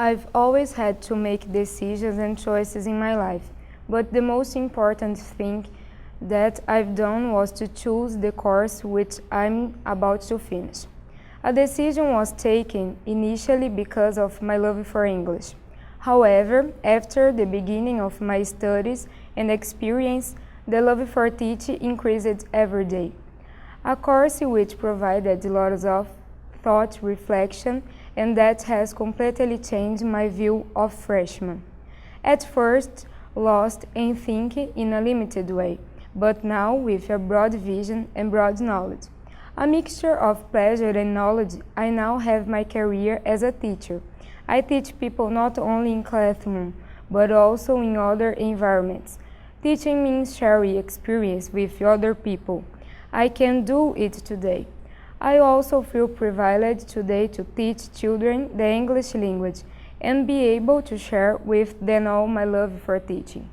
I've always had to make decisions and choices in my life, but the most important thing that I've done was to choose the course which I'm about to finish. A decision was taken initially because of my love for English. However, after the beginning of my studies and experience, the love for teaching increased every day. A course which provided lots of thought, reflection, and that has completely changed my view of freshmen. At first, lost in thinking in a limited way, but now with a broad vision and broad knowledge. A mixture of pleasure and knowledge, I now have my career as a teacher. I teach people not only in classroom, but also in other environments. Teaching means sharing experience with other people. I can do it today. I also feel privileged today to teach children the English language and be able to share with them all my love for teaching.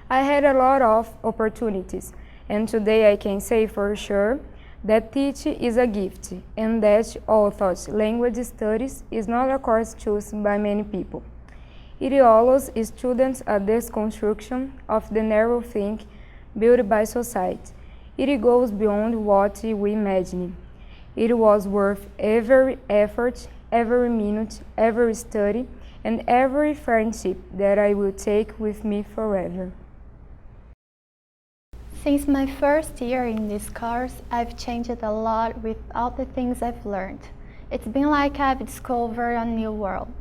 I had a lot of opportunities, and today I can say for sure that teaching is a gift, and that although language studies is not a course chosen by many people. It allows students a deconstruction of the narrow think built by society. It goes beyond what we imagine. It was worth every effort, every minute, every study, and every friendship that I will take with me forever. Since my first year in this course, I've changed a lot with all the things I've learned. It's been like I've discovered a new world.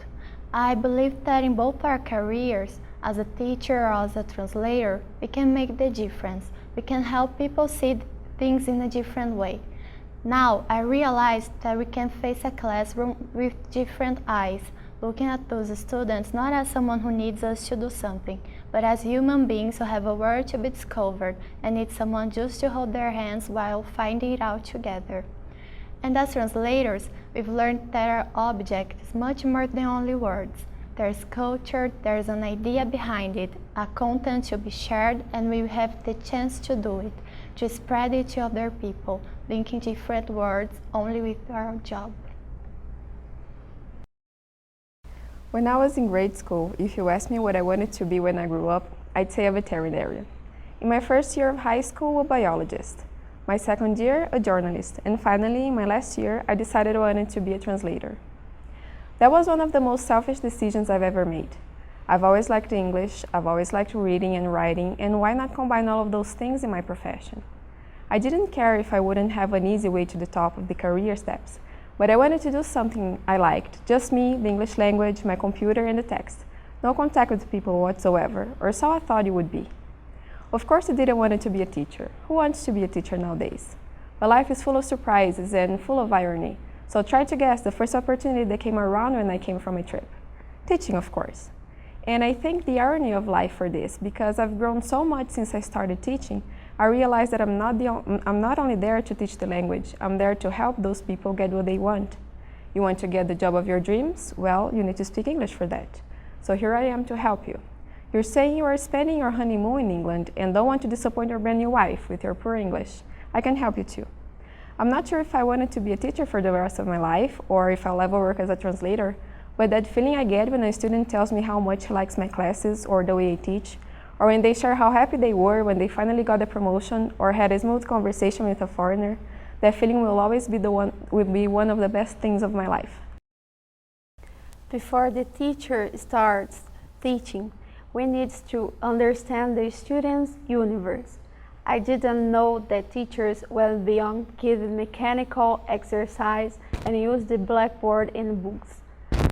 I believe that in both our careers, as a teacher or as a translator, we can make the difference. We can help people see things in a different way. Now, I realized that we can face a classroom with different eyes, looking at those students not as someone who needs us to do something, but as human beings who have a world to be discovered and need someone just to hold their hands while finding it out together. And as translators, we've learned that our object is much more than only words. There's culture, there's an idea behind it, a content to be shared, and we have the chance to do it, to spread it to other people, linking different words only with our job. When I was in grade school, if you asked me what I wanted to be when I grew up, I'd say a veterinarian. In my first year of high school, a biologist. My second year, a journalist. And finally, in my last year, I decided I wanted to be a translator. That was one of the most selfish decisions I've ever made. I've always liked English, I've always liked reading and writing, and why not combine all of those things in my profession? I didn't care if I wouldn't have an easy way to the top of the career steps, but I wanted to do something I liked, just me, the English language, my computer, and the text. No contact with people whatsoever, or so I thought it would be. Of course I didn't want to be a teacher. Who wants to be a teacher nowadays? But life is full of surprises and full of irony. So try to guess the first opportunity that came around when I came from a trip. Teaching, of course. And I think the irony of life for this, because I've grown so much since I started teaching, I realized that I'm not only there to teach the language, I'm there to help those people get what they want. You want to get the job of your dreams? Well, you need to speak English for that. So here I am to help you. You're saying you are spending your honeymoon in England and don't want to disappoint your brand new wife with your poor English. I can help you too. I'm not sure if I wanted to be a teacher for the rest of my life or if I'll ever work as a translator, but that feeling I get when a student tells me how much he likes my classes or the way I teach, or when they share how happy they were when they finally got a promotion or had a smooth conversation with a foreigner, that feeling will always be one of the best things of my life. Before the teacher starts teaching, we need to understand the student's universe. I didn't know that teachers went beyond giving mechanical exercise and use the blackboard in books.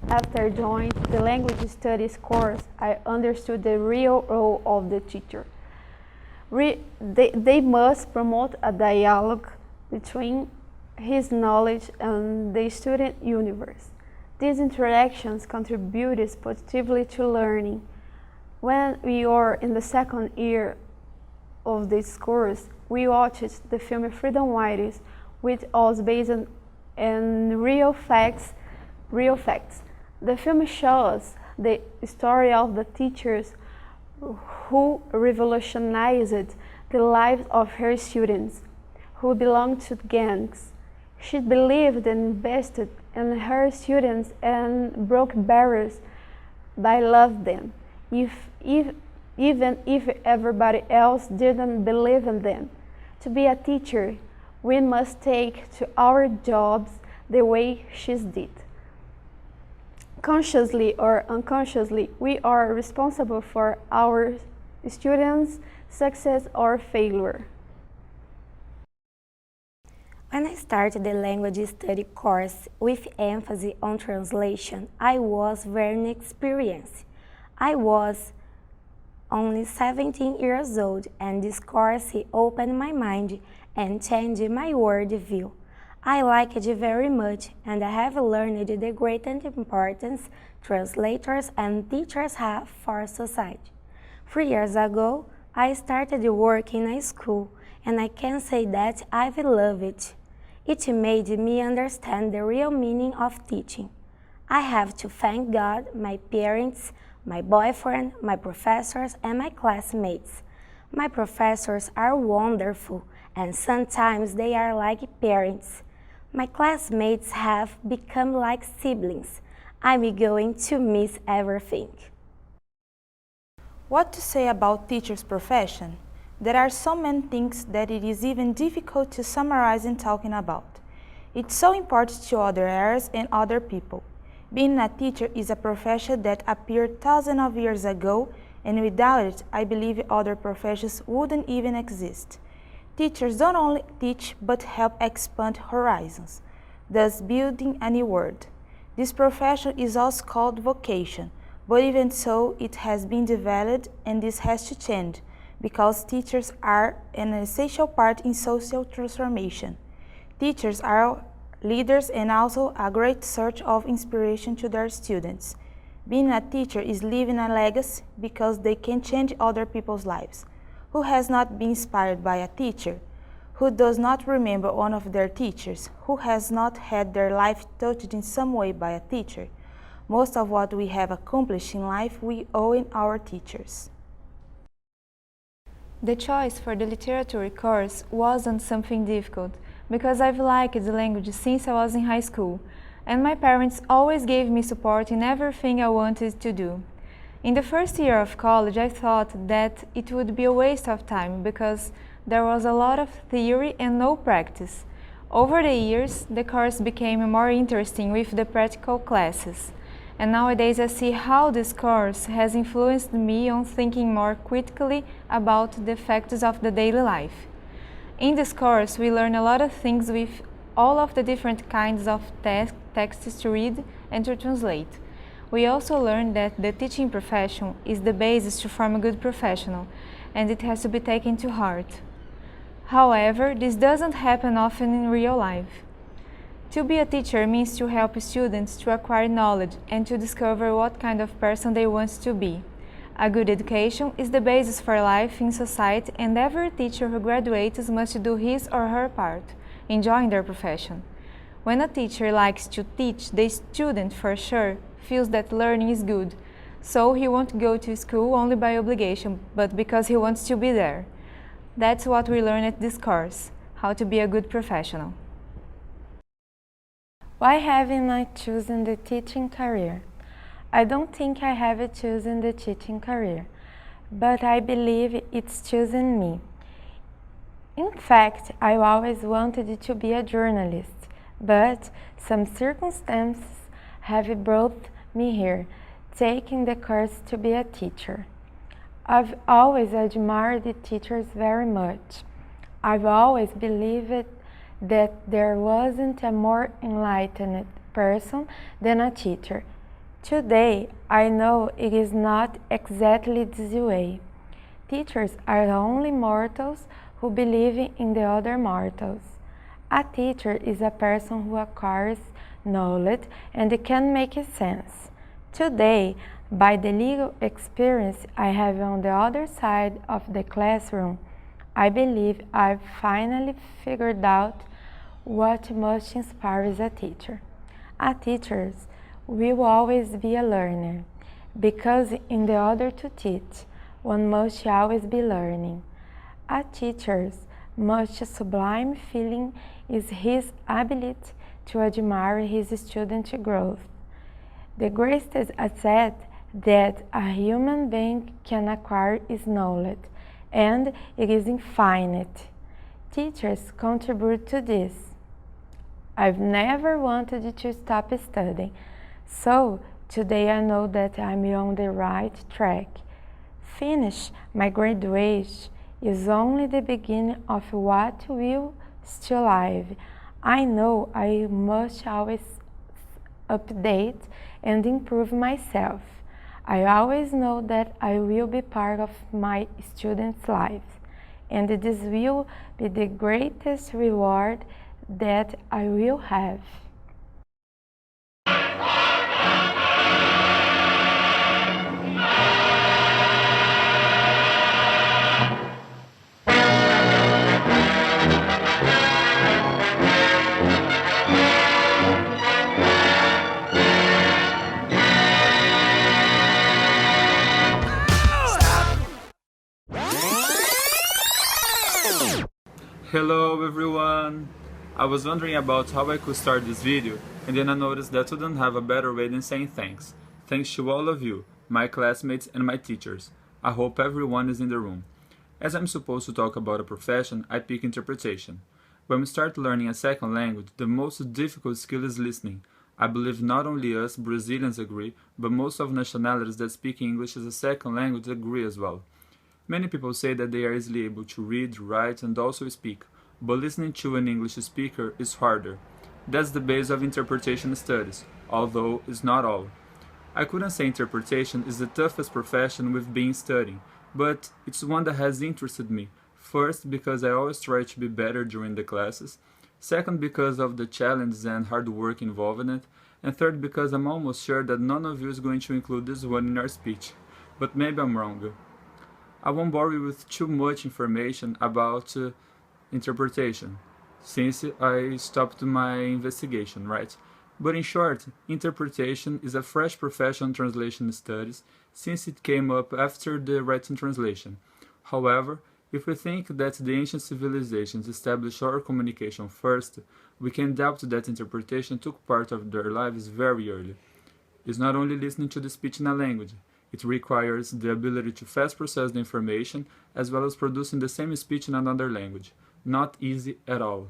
After joining the language studies course, I understood the real role of the teacher. They must promote a dialogue between his knowledge and the student universe. These interactions contribute positively to learning. When we are in the second year of this course, we watched the film Freedom Writers, which was based on real facts. The film shows the story of the teachers who revolutionized the lives of her students, who belonged to gangs. She believed and invested and her students and broke barriers by love them, even if everybody else didn't believe in them. To be a teacher, we must take to our jobs the way she did. Consciously or unconsciously, we are responsible for our students' success or failure. When I started the language study course with emphasis on translation, I was very inexperienced. I was only 17 years old, and this course opened my mind and changed my worldview. I liked it very much, and I have learned the great importance translators and teachers have for society. 3 years ago, I started working in a school, and I can say that I've loved it. It made me understand the real meaning of teaching. I have to thank God, my parents, my boyfriend, my professors, and my classmates. My professors are wonderful, and sometimes they are like parents. My classmates have become like siblings. I'm going to miss everything. What to say about teacher's profession? There are so many things that it is even difficult to summarize in talking about. It's so important to other areas and other people. Being a teacher is a profession that appeared thousands of years ago, and without it, I believe other professions wouldn't even exist. Teachers don't only teach but help expand horizons, thus building a new world. This profession is also called vocation, but even so, it has been developed and this has to change, because teachers are an essential part in social transformation. Teachers are leaders and also a great source of inspiration to their students. Being a teacher is leaving a legacy because they can change other people's lives. Who has not been inspired by a teacher? Who does not remember one of their teachers? Who has not had their life touched in some way by a teacher? Most of what we have accomplished in life we owe in our teachers. The choice for the literature course wasn't something difficult, because I've liked the language since I was in high school, and my parents always gave me support in everything I wanted to do. In the first year of college, I thought that it would be a waste of time because there was a lot of theory and no practice. Over the years, the course became more interesting with the practical classes. And nowadays I see how this course has influenced me on thinking more critically about the facts of the daily life. In this course, we learn a lot of things with all of the different kinds of texts to read and to translate. We also learn that the teaching profession is the basis to form a good professional, and it has to be taken to heart. However, this doesn't happen often in real life. To be a teacher means to help students to acquire knowledge and to discover what kind of person they want to be. A good education is the basis for life in society, and every teacher who graduates must do his or her part, enjoying their profession. When a teacher likes to teach, the student for sure feels that learning is good, so he won't go to school only by obligation, but because he wants to be there. That's what we learn at this course, how to be a good professional. Why haven't I chosen the teaching career? I don't think I have chosen the teaching career, but I believe it's chosen me. In fact, I always wanted to be a journalist, but some circumstances have brought me here, taking the course to be a teacher. I've always admired the teachers very much. I've always believed that there wasn't a more enlightened person than a teacher. Today, I know it is not exactly this way. Teachers are only mortals who believe in the other mortals. A teacher is a person who acquires knowledge and can make sense. Today, by the legal experience I have on the other side of the classroom, I believe I've finally figured out what most inspires a teacher. A teacher will always be a learner, because in the order to teach, one must always be learning. A teacher's most sublime feeling is his ability to admire his student growth. The greatest asset that a human being can acquire is knowledge, and it is infinite. Teachers contribute to this. I've never wanted to stop studying, so today I know that I'm on the right track. Finish my graduation is only the beginning of what will still live. I know I must always update and improve myself. I always know that I will be part of my students' lives, and this will be the greatest reward that I will have. Hello everyone! I was wondering about how I could start this video, and then I noticed that I didn't have a better way than saying thanks. Thanks to all of you, my classmates and my teachers. I hope everyone is in the room. As I'm supposed to talk about a profession, I pick interpretation. When we start learning a second language, the most difficult skill is listening. I believe not only us Brazilians agree, but most of nationalities that speak English as a second language agree as well. Many people say that they are easily able to read, write, and also speak, but listening to an English speaker is harder. That's the base of interpretation studies, although it's not all. I couldn't say interpretation is the toughest profession we've been studying, but it's one that has interested me. First, because I always try to be better during the classes. Second, because of the challenges and hard work involved in it. And third, because I'm almost sure that none of you is going to include this one in your speech. But maybe I'm wrong. I won't bore you with too much information about interpretation, since I stopped my investigation, right? But in short, interpretation is a fresh profession in translation studies, since it came up after the written translation. However, if we think that the ancient civilizations established oral communication first, we can doubt that interpretation took part of their lives very early. It's not only listening to the speech in a language. It requires the ability to fast process the information as well as producing the same speech in another language. Not easy at all.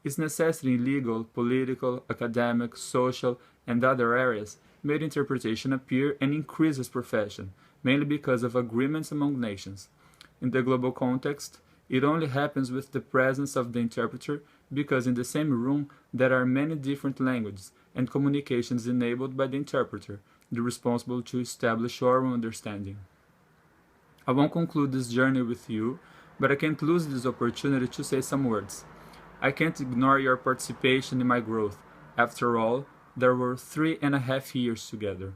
Its necessity in legal, political, academic, social, and other areas made interpretation appear and increase its profession, mainly because of agreements among nations. In the global context, it only happens with the presence of the interpreter because in the same room there are many different languages and communications enabled by the interpreter, the responsible to establish oral understanding. I won't conclude this journey with you, but I can't lose this opportunity to say some words. I can't ignore your participation in my growth. After all, there were 3.5 years together.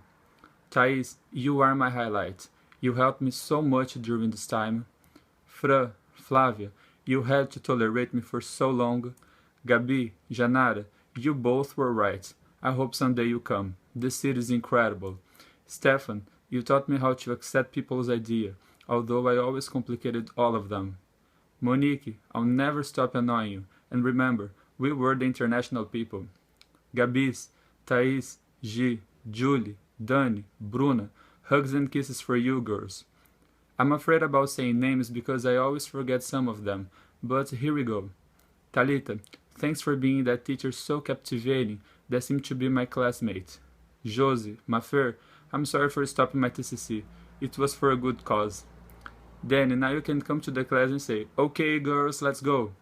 Thais, you are my highlight. You helped me so much during this time. Flávia, you had to tolerate me for so long. Gabi, Janara, you both were right. I hope someday you come. This city is incredible. Stefan, you taught me how to accept people's idea, although I always complicated all of them. Monique, I'll never stop annoying you. And remember, we were the international people. Gabis, Thais, Gi, Julie, Dani, Bruna, hugs and kisses for you girls. I'm afraid about saying names because I always forget some of them, but here we go. Talita, thanks for being that teacher so captivating that seemed to be my classmate. Josie, Mafer, I'm sorry for stopping my TCC. It was for a good cause. Danny, now you can come to the class and say, okay girls, let's go.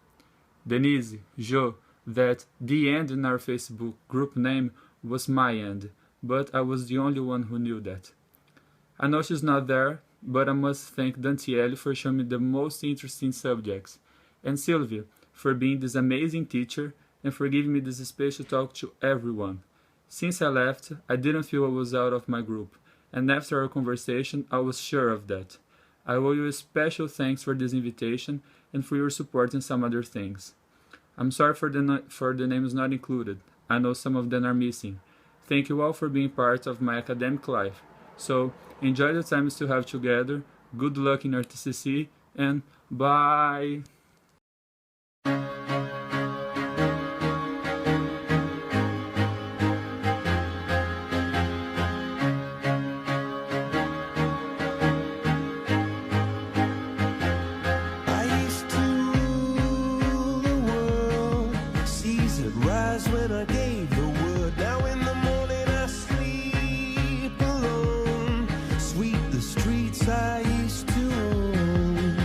Denise, Jo, that the end in our Facebook group name was my end, but I was the only one who knew that. I know she's not there, but I must thank Dantielli for showing me the most interesting subjects, and Sylvia for being this amazing teacher and for giving me this space to talk to everyone. Since I left, I didn't feel I was out of my group, and after our conversation, I was sure of that. I owe you a special thanks for this invitation and for your support in some other things. I'm sorry for the names not included. I know some of them are missing. Thank you all for being part of my academic life. So, enjoy the time you still have together, good luck in your TCC, and bye! the streets I used to own.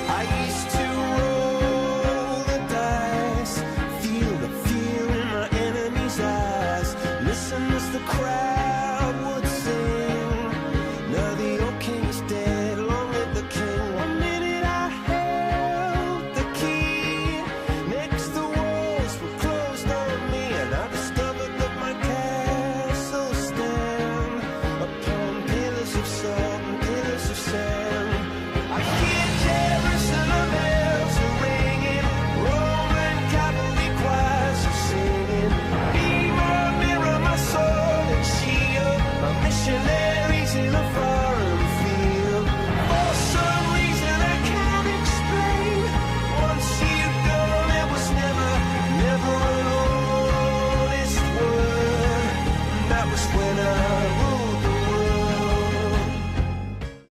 I used to roll the dice, feel the fear in my enemy's eyes, listen as the crowd would sing. Now the old king is dead, long live the king. One minute I held the key, next the walls were closed on me, and I discovered that my castle stand upon pillars of salt and pillars of sand. I hear Jerusalem bells are ringing, Roman cavalry choirs are singing. Mirror, my sword and shield, my missionaries in a foreign field. For some reason I can't explain, once you've gone it was never an honest word. That was when I ruled